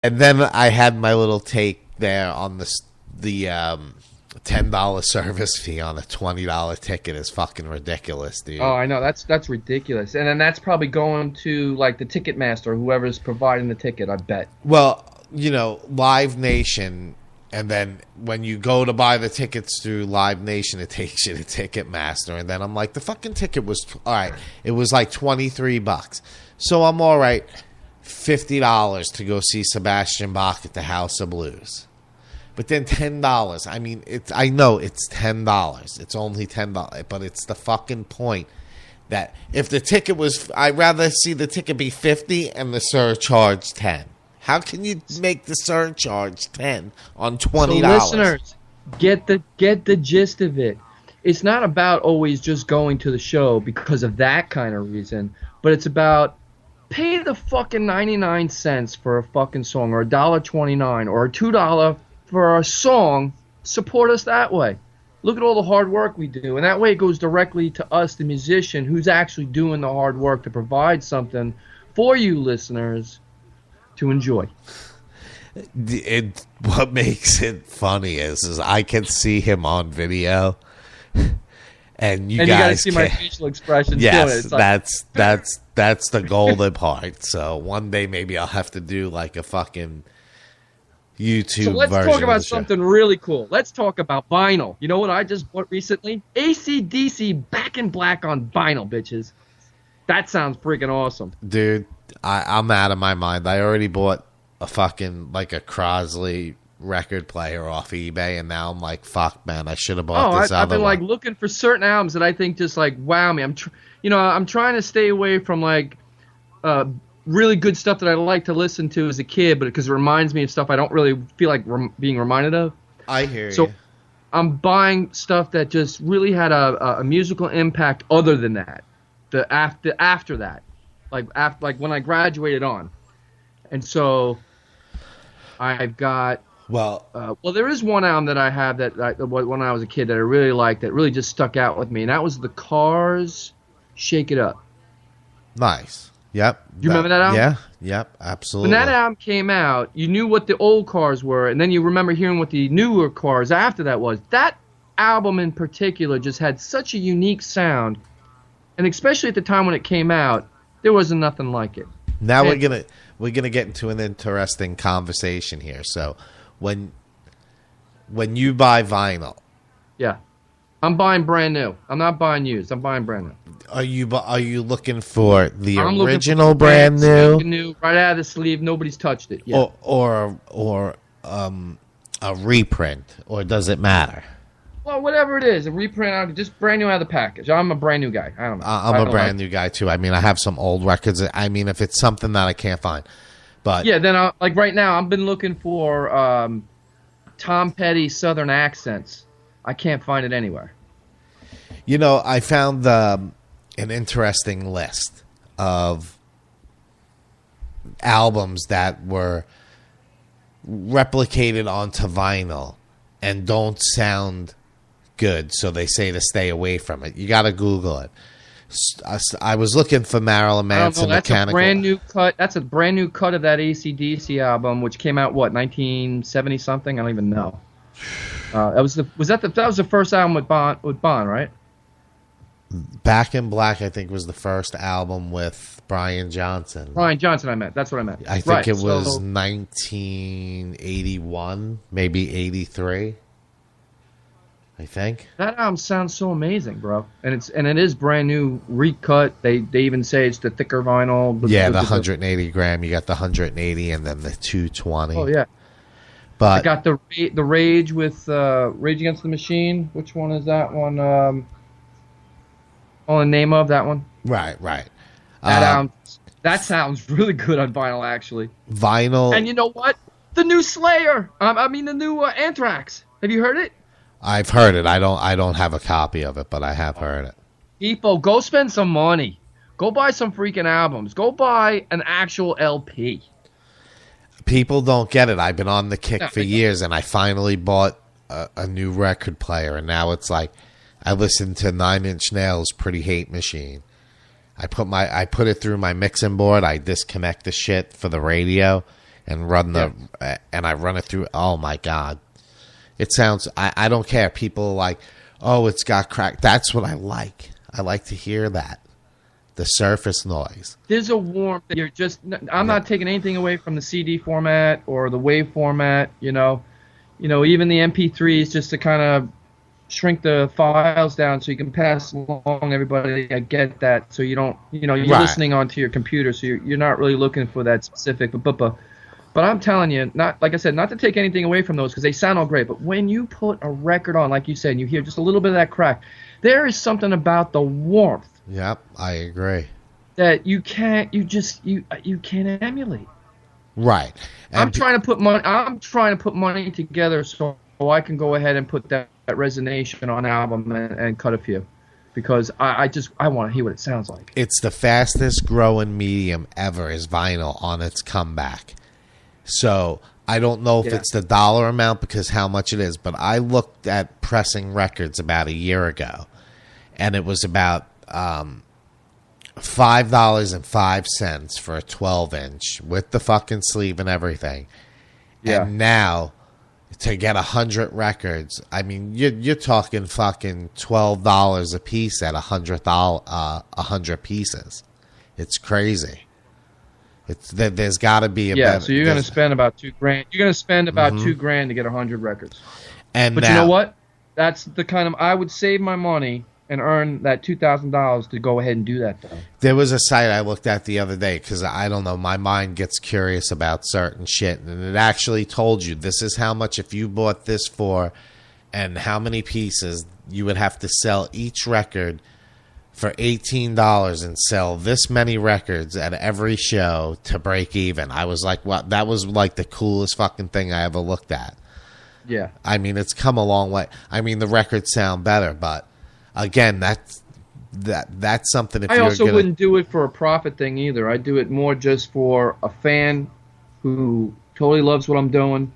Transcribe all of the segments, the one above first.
And then I had my little take there on the $10 service fee on a $20 ticket is fucking ridiculous, dude. Oh, I know. That's ridiculous. And then that's probably going to like the Ticketmaster, whoever's providing the ticket, I bet. Well, Live Nation, and then when you go to buy the tickets through Live Nation, it takes you to Ticketmaster, and then I'm like, the fucking ticket was all right. It was like $23, so I'm all right. $50 to go see Sebastian Bach at the House of Blues. But then $10. I mean, I know it's $10. It's only $10, but it's the fucking point that if the ticket was, I'd rather see the ticket be $50 and the surcharge $10. How can you make the surcharge $10 on $20? So listeners, get the gist of it. It's not about always just going to the show because of that kind of reason, but it's about pay the fucking 99 cents for a fucking song, or $1.29, or $2 for a song. Support us that way. Look at all the hard work we do, and that way it goes directly to us, the musician, who's actually doing the hard work to provide something for you listeners to enjoy. What makes it funny is I can see him on video. And you gotta guys see my facial expressions. Yes, doing it. that's the golden part. So one day maybe I'll have to do like a fucking YouTube. So let's talk about something really cool. Let's talk about vinyl. You know what I just bought recently? AC/DC Back in Black on vinyl, bitches. That sounds freaking awesome, dude. I'm out of my mind. I already bought a fucking like a Crosley record player off eBay, and now I'm like, fuck, man, I should have bought this. I've been like looking for certain albums that I think just like wow me. I'm trying to stay away from like really good stuff that I like to listen to as a kid, but because it reminds me of stuff I don't really feel like being reminded of. I hear so you. I'm buying stuff that just really had a musical impact other than that. After that, like when I graduated on, and so I've got. Well, there is one album that I have that when I was a kid that I really liked, that really just stuck out with me, and that was The Cars' "Shake It Up." Nice. Yep. You remember that album? Yeah. Yep. Absolutely. When that album came out, you knew what the old Cars were, and then you remember hearing what the newer Cars after that was. That album in particular just had such a unique sound, and especially at the time when it came out, there wasn't nothing like it. Now we're gonna get into an interesting conversation here. So. When you buy vinyl, yeah, I'm buying brand new. I'm not buying used. I'm buying brand new. Are you looking for the original brand new, right out of the sleeve? Nobody's touched it yet. Or a reprint, or does it matter? Well, whatever it is, a reprint, just brand new out of the package. I'm a brand new guy. I don't know. I'm a brand new guy too. I mean, I have some old records. I mean, if it's something that I can't find. But yeah, then like right now, I've been looking for Tom Petty Southern accents. I can't find it anywhere. I found an interesting list of albums that were replicated onto vinyl and don't sound good, so they say to stay away from it. You got to Google it. I was looking for Marilyn Manson Mechanical. That's a brand new cut of that AC/DC album, which came out 1970 something. I don't even know. That was the first album with Bond, right? Back in Black, I think, was the first album with Brian Johnson. Brian Johnson, I meant. That's what I meant. I think it was 1981, maybe 83. I think that album sounds so amazing, bro, and it is brand new, recut. They even say it's the thicker vinyl. Yeah, the 180 gram. You got the 180 and then the 220. Oh yeah, but I got the Rage with Rage Against the Machine. Which one is that one? The name of that one? Right. That sounds really good on vinyl, actually. Vinyl. And you know what? The new Slayer. The new Anthrax. Have you heard it? I've heard it. I don't have a copy of it, but I have heard it. People, go spend some money. Go buy some freaking albums. Go buy an actual LP. People don't get it. I've been on the kick for years, and I finally bought a new record player, and now it's like I listen to Nine Inch Nails' Pretty Hate Machine. I put it through my mixing board. I disconnect the shit for the radio, and run and I run it through. Oh my God. It sounds, I don't care. People are like, oh, it's got crack. That's what I like. I like to hear that. The surface noise. There's a warmth that you're just, I'm not taking anything away from the CD format or the WAV format, you know. Even the MP3s, just to kind of shrink the files down so you can pass along everybody. I get that. So you don't, you're listening onto your computer, so you're not really looking for that specific, but I'm telling you, not like I said, not to take anything away from those because they sound all great. But when you put a record on, like you said, and you hear just a little bit of that crack, there is something about the warmth. Yep, I agree. That you can't emulate. Right. And I'm trying to put money together so I can go ahead and put that Resonation on album and cut a few, because I want to hear what it sounds like. It's the fastest growing medium ever is vinyl on its comeback. So I don't know if it's the dollar amount because how much it is, but I looked at pressing records about a year ago, and it was about $5.05 for a 12-inch with the fucking sleeve and everything. Yeah. And now to get 100 records, I mean, you're talking fucking $12 a piece at 100 pieces. It's crazy. There's got to be a better, so you're going to spend about $2,000. You're going to spend about $2,000 to get 100 records. But you know what? That's the kind of, I would save my money and earn that $2,000 to go ahead and do that, though. There was a site I looked at the other day because I don't know, my mind gets curious about certain shit, and it actually told you this is how much if you bought this for, and how many pieces you would have to sell each record for $18 and sell this many records at every show to break even. I was like, what? That was like the coolest fucking thing I ever looked at. Yeah. I mean, it's come a long way. I mean, the records sound better, but again, that's something. If I also wouldn't do it for a profit thing either. I do it more just for a fan who totally loves what I'm doing.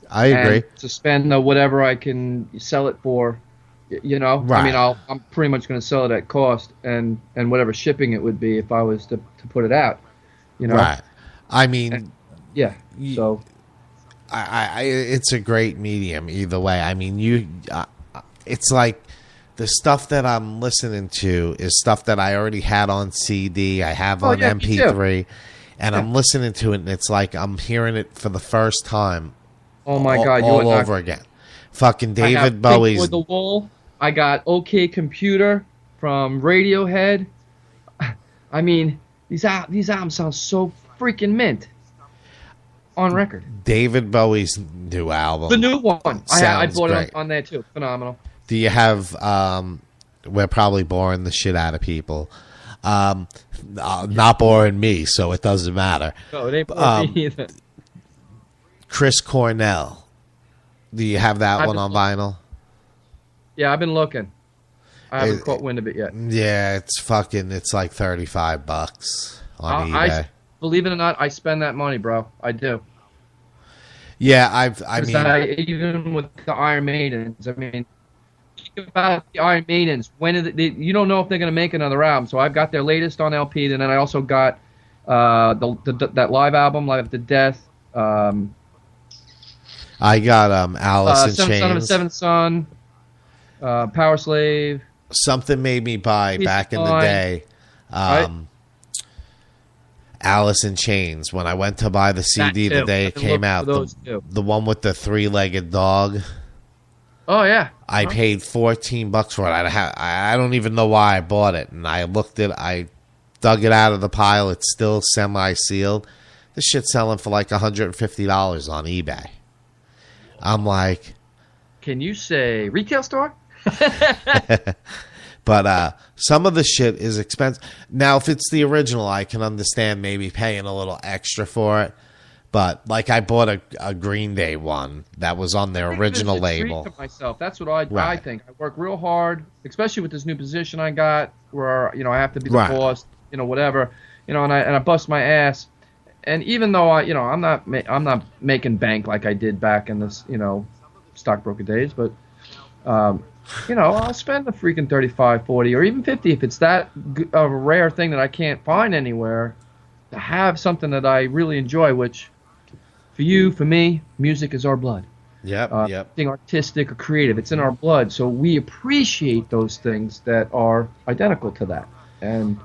I agree. And to spend whatever I can sell it for. Right. I mean, I'm pretty much going to sell it at cost and whatever shipping it would be if I was to put it out. Right. I mean, So, it's a great medium either way. I mean, it's like the stuff that I'm listening to is stuff that I already had on CD. I have on MP3, and I'm listening to it, and it's like I'm hearing it for the first time. Oh my God! All over again. Fucking David Bowie's. Pink Floyd The Wall. I got OK Computer from Radiohead. I mean, these albums sound so freaking mint on record. David Bowie's new album. The new one. I bought great. it on there too. Phenomenal. Do you have, we're probably boring the shit out of people. Not boring me, so it doesn't matter. No, it ain't boring me either. Chris Cornell. Do you have that one on vinyl? Yeah, I've been looking. I haven't caught wind of it yet. Yeah, it's like $35 on eBay. Believe it or not, I spend that money, bro. I do. Yeah, even with the Iron Maidens, I mean, think about the Iron Maidens. You don't know if they're going to make another album. So I've got their latest on LP, and then I also got that live album, Live to Death. I got Alice in Chains. Son of a Seventh Son. Power Slave. Something made me buy back in the day. Alice in Chains. When I went to buy the CD the day it came out, the one with the three-legged dog. Oh yeah. I paid $14 for it. I don't even know why I bought it, and I looked at. I dug it out of the pile. It's still semi-sealed. This shit's selling for like $150 on eBay. I'm like, can you say retail store? But some of the shit is expensive. Now, if it's the original, I can understand maybe paying a little extra for it. But like, I bought a Green Day one that was on their original label. To myself, that's what I think. I work real hard, especially with this new position I got, where I have to be the boss, whatever, and I bust my ass. And even though I'm not making bank like I did back in this stockbroker days, but I'll spend the freaking 35, 40, or even 50 if it's that a rare thing that I can't find anywhere to have something that I really enjoy, which For you, for me, music is our blood. Yep. Anything artistic or creative, it's in our blood. So we appreciate those things that are identical to that. And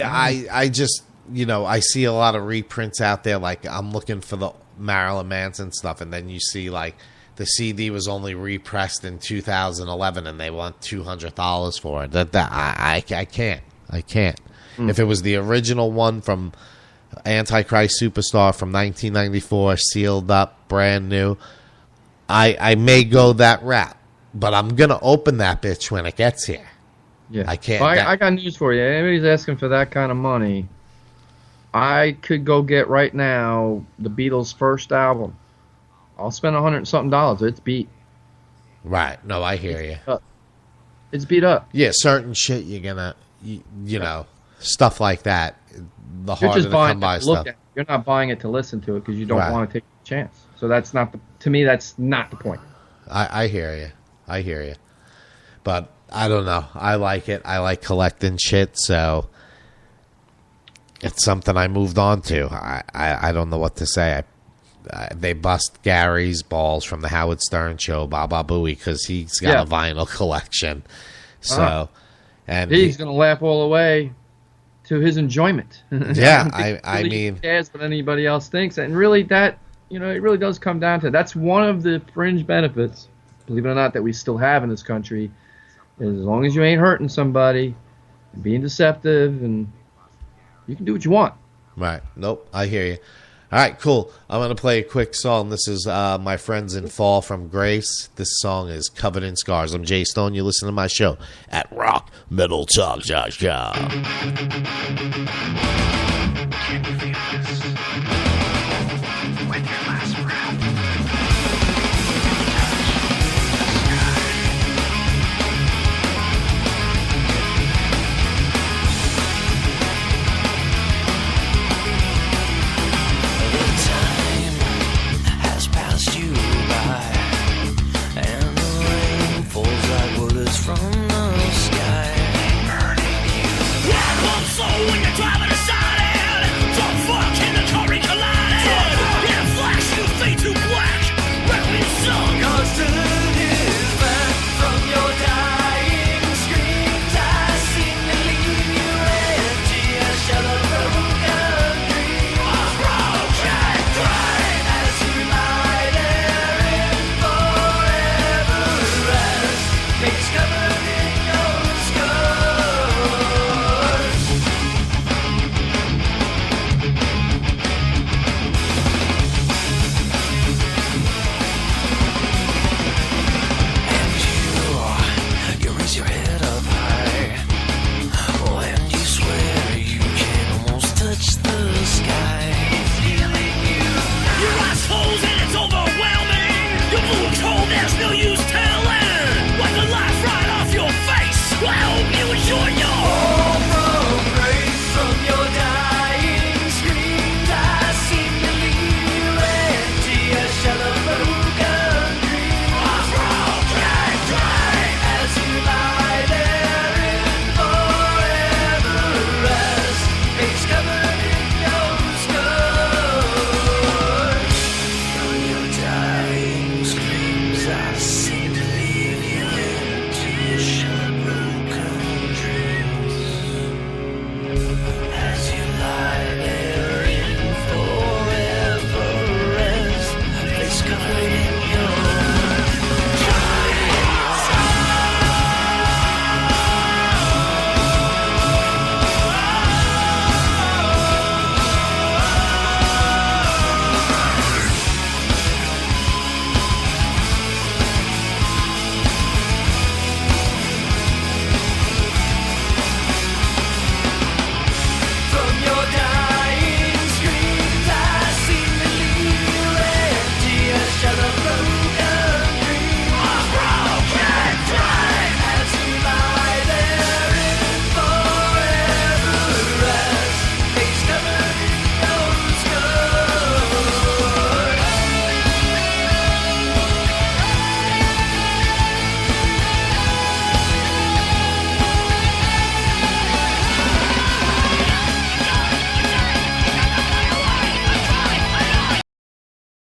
I just, I see a lot of reprints out there. Like, I'm looking for the Marilyn Manson stuff, and then you see, like, the CD was only repressed in 2011, and they want $200 for it. I can't. If it was the original one from Antichrist Superstar from 1994, sealed up, brand new, I may go that route. But I'm going to open that bitch when it gets here. yeah, I can't. Well, I got news for you. Anybody's asking for that kind of money, I could go get right now the Beatles' first album. I'll spend $100 and something. It's beat. Right. No, I hear you. It's beat up. Yeah, certain shit you're gonna, know, stuff like that. The You're harder just to buying come by it to look stuff. at. You're not buying it to listen to it because you don't Right. want to take a chance. So that's not to me. That's not the point. I hear you. But I don't know. I like it. I like collecting shit, so it's something I moved on to. I don't know what to say. They bust Gary's balls from the Howard Stern show, Baba Booey, because he's got a vinyl collection. So, and he's gonna laugh all the way to his enjoyment. Yeah, I mean, cares what anybody else thinks, and really that it really does come down to that's one of the fringe benefits, believe it or not, that we still have in this country. Is as long as you ain't hurting somebody, and being deceptive, and you can do what you want. Right. Nope. I hear you. All right, cool. I'm going to play a quick song. This is My Friends in Fall from Grace. This song is Covered in Scars. I'm Jay Stone. You listen to my show at rockmetaltalk.com. Can you feel this?